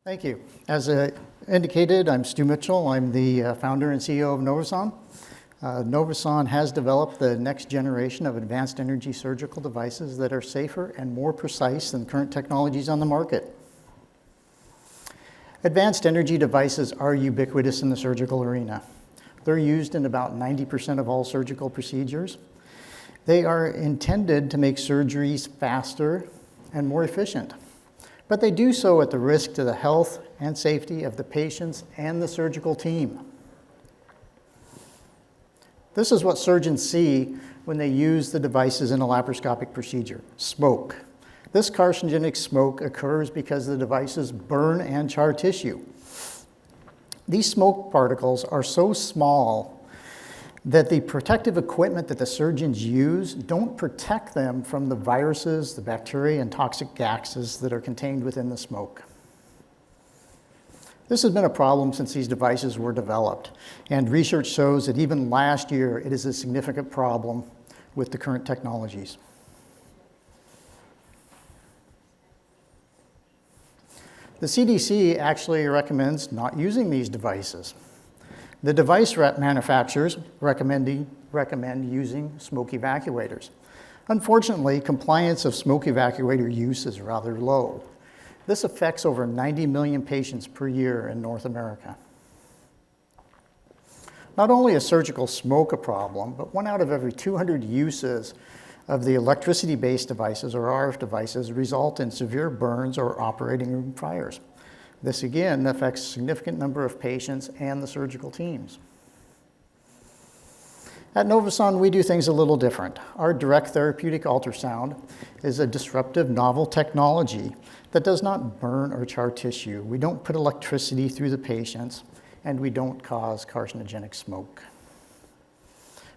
Thank you. As indicated, I'm Stu Mitchell. I'm the founder and CEO of Novuson. Novuson has developed the next generation of advanced energy surgical devices that are safer and more precise than current technologies on the market. Advanced energy devices are ubiquitous in the surgical arena. They're used in about 90% of all surgical procedures. They are intended to make surgeries faster and more efficient, but they do so at the risk to the health and safety of the patients and the surgical team. This is what surgeons see when they use the devices in a laparoscopic procedure: smoke. This carcinogenic smoke occurs because the devices burn and char tissue. These smoke particles are so small that the protective equipment that the surgeons use don't protect them from the viruses, the bacteria, and toxic gases that are contained within the smoke. This has been a problem since these devices were developed, and research shows that even last year it is a significant problem with the current technologies. The CDC actually recommends not using these devices. The device manufacturers recommend using smoke evacuators. Unfortunately, compliance of smoke evacuator use is rather low. This affects over 90 million patients per year in North America. Not only is surgical smoke a problem, but 1 out of every 200 uses of the electricity-based devices, or RF devices, result in severe burns or operating room fires. This again affects a significant number of patients and the surgical teams. At Novuson, we do things a little different. Our direct therapeutic ultrasound is a disruptive novel technology that does not burn or char tissue. We don't put electricity through the patients, and we don't cause carcinogenic smoke.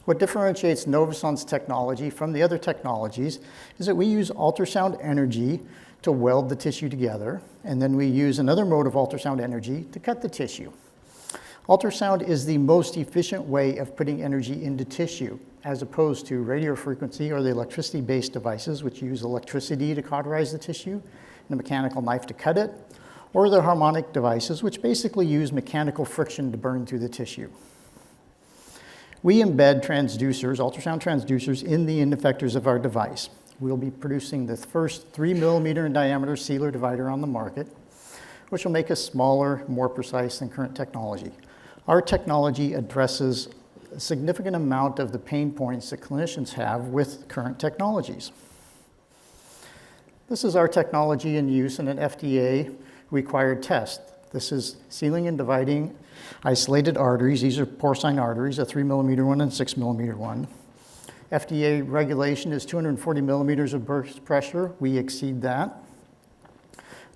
What differentiates Novuson's technology from the other technologies is that we use ultrasound energy to weld the tissue together, and then we use another mode of ultrasound energy to cut the tissue. Ultrasound is the most efficient way of putting energy into tissue, as opposed to radiofrequency or the electricity-based devices, which use electricity to cauterize the tissue and a mechanical knife to cut it, or the harmonic devices, which basically use mechanical friction to burn through the tissue. We embed transducers, ultrasound transducers, in the end effectors of our device. We'll be producing the first 3 millimeter in diameter sealer divider on the market, which will make us smaller, more precise than current technology. Our technology addresses a significant amount of the pain points that clinicians have with current technologies. This is our technology in use in an FDA-required test. This is sealing and dividing isolated arteries. These are porcine arteries, a 3 millimeter one and 6 millimeter one. FDA regulation is 240 millimeters of burst pressure. We exceed that.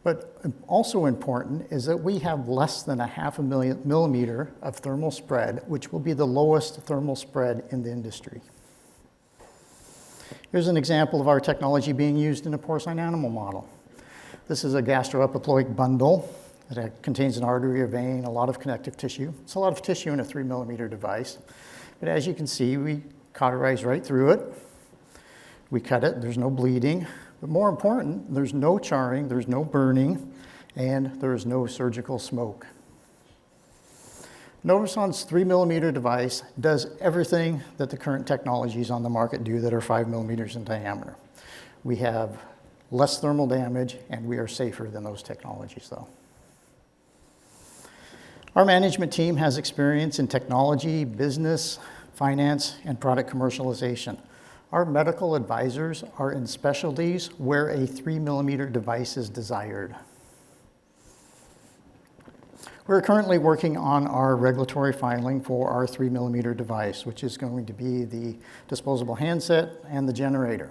But also important is that we have less than a half a millimeter of thermal spread, which will be the lowest thermal spread in the industry. Here's an example of our technology being used in a porcine animal model. This is a gastroepiploic bundle that contains an artery, a vein, a lot of connective tissue. It's a lot of tissue in a 3 millimeter device. But as you can see, we cauterize right through it. We cut it, there's no bleeding. But more important, there's no charring, there's no burning, and there's no surgical smoke. Novuson's 3 millimeter device does everything that the current technologies on the market do that are 5 millimeters in diameter. We have less thermal damage, and we are safer than those technologies, though. Our management team has experience in technology, business, finance, and product commercialization. Our medical advisors are in specialties where a 3 millimeter device is desired. We're currently working on our regulatory filing for our 3 millimeter device, which is going to be the disposable handset and the generator.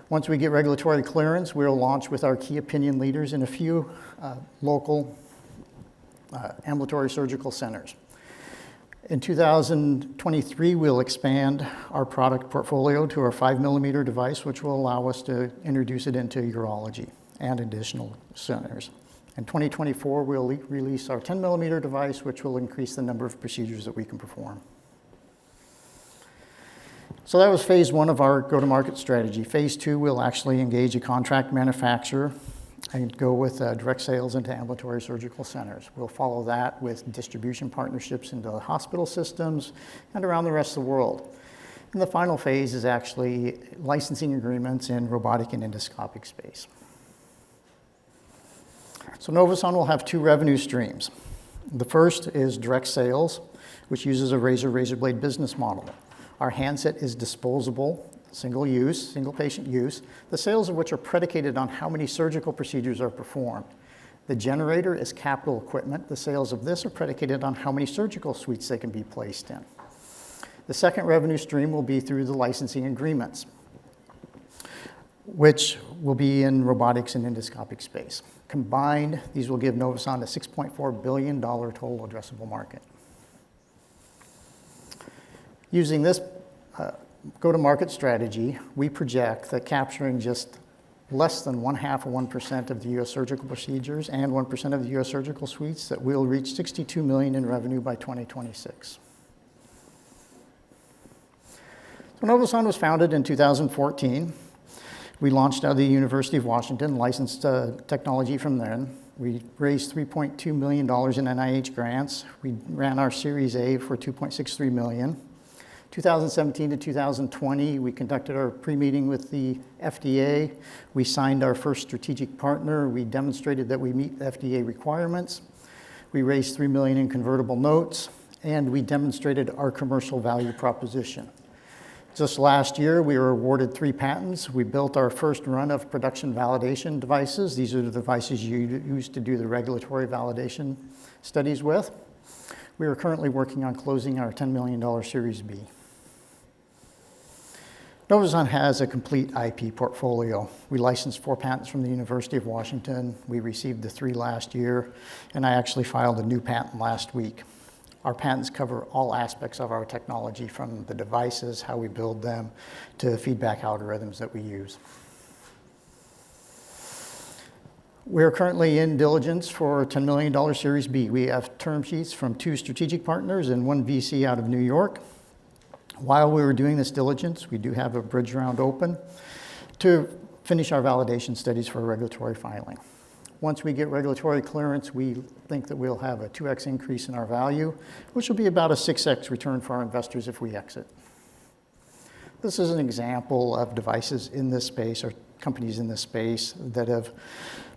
Once we get regulatory clearance, we'll launch with our key opinion leaders in a few local ambulatory surgical centers. In 2023, we'll expand our product portfolio to our 5 millimeter device, which will allow us to introduce it into urology and additional centers. In 2024, we'll release our 10 millimeter device, which will increase the number of procedures that we can perform. So that was phase one of our go-to-market strategy. Phase two, we'll actually engage a contract manufacturer and go with direct sales into ambulatory surgical centers. We'll follow that with distribution partnerships into the hospital systems and around the rest of the world. And the final phase is actually licensing agreements in robotic and endoscopic space. So Novuson will have two revenue streams. The first is direct sales, which uses a razor blade business model. Our handset is disposable, single use, single patient use, the sales of which are predicated on how many surgical procedures are performed. The generator is capital equipment. The sales of this are predicated on how many surgical suites they can be placed in. The second revenue stream will be through the licensing agreements, which will be in robotics and endoscopic space. Combined, these will give Novuson a $6.4 billion total addressable market. Using this go-to-market strategy, we project that capturing just less than 0.5% of the U.S. surgical procedures and 1% of the U.S. surgical suites, that we'll reach $62 million in revenue by 2026. So Novuson was founded in 2014. We launched out of the University of Washington, licensed technology from then. We raised $3.2 million in NIH grants. We ran our Series A for $2.63 million. 2017 to 2020, we conducted our pre-meeting with the FDA. We signed our first strategic partner. We demonstrated that we meet FDA requirements. We raised $3 million in convertible notes, and we demonstrated our commercial value proposition. Just last year, we were awarded 3 patents. We built our first run of production validation devices. These are the devices you use to do the regulatory validation studies with. We are currently working on closing our $10 million Series B. Novuson has a complete IP portfolio. We licensed 4 patents from the University of Washington. We received the 3 last year, and I actually filed a new patent last week. Our patents cover all aspects of our technology, from the devices, how we build them, to feedback algorithms that we use. We're currently in diligence for a $10 million Series B. We have term sheets from 2 strategic partners and 1 VC out of New York. While we were doing this diligence, we do have a bridge round open to finish our validation studies for regulatory filing. Once we get regulatory clearance, we think that we'll have a 2x increase in our value, which will be about a 6x return for our investors if we exit. This is an example of devices in this space, or companies in this space, that have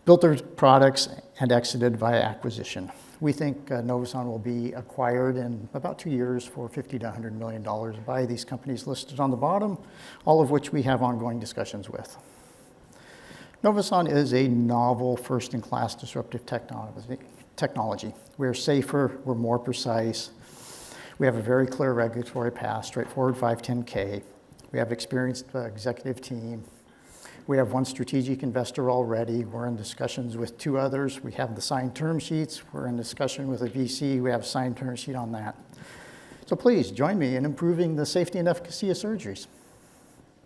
built their products and exited via acquisition. We think Novuson will be acquired in about 2 years for $50 to $100 million by these companies listed on the bottom, all of which we have ongoing discussions with. Novuson is a novel, first-in-class disruptive technology. We're safer, we're more precise. We have a very clear regulatory path, straightforward 510(k). We have experienced executive team. We have 1 strategic investor already. We're in discussions with 2 others. We have the signed term sheets. We're in discussion with a VC. We have a signed term sheet on that. So please join me in improving the safety and efficacy of surgeries.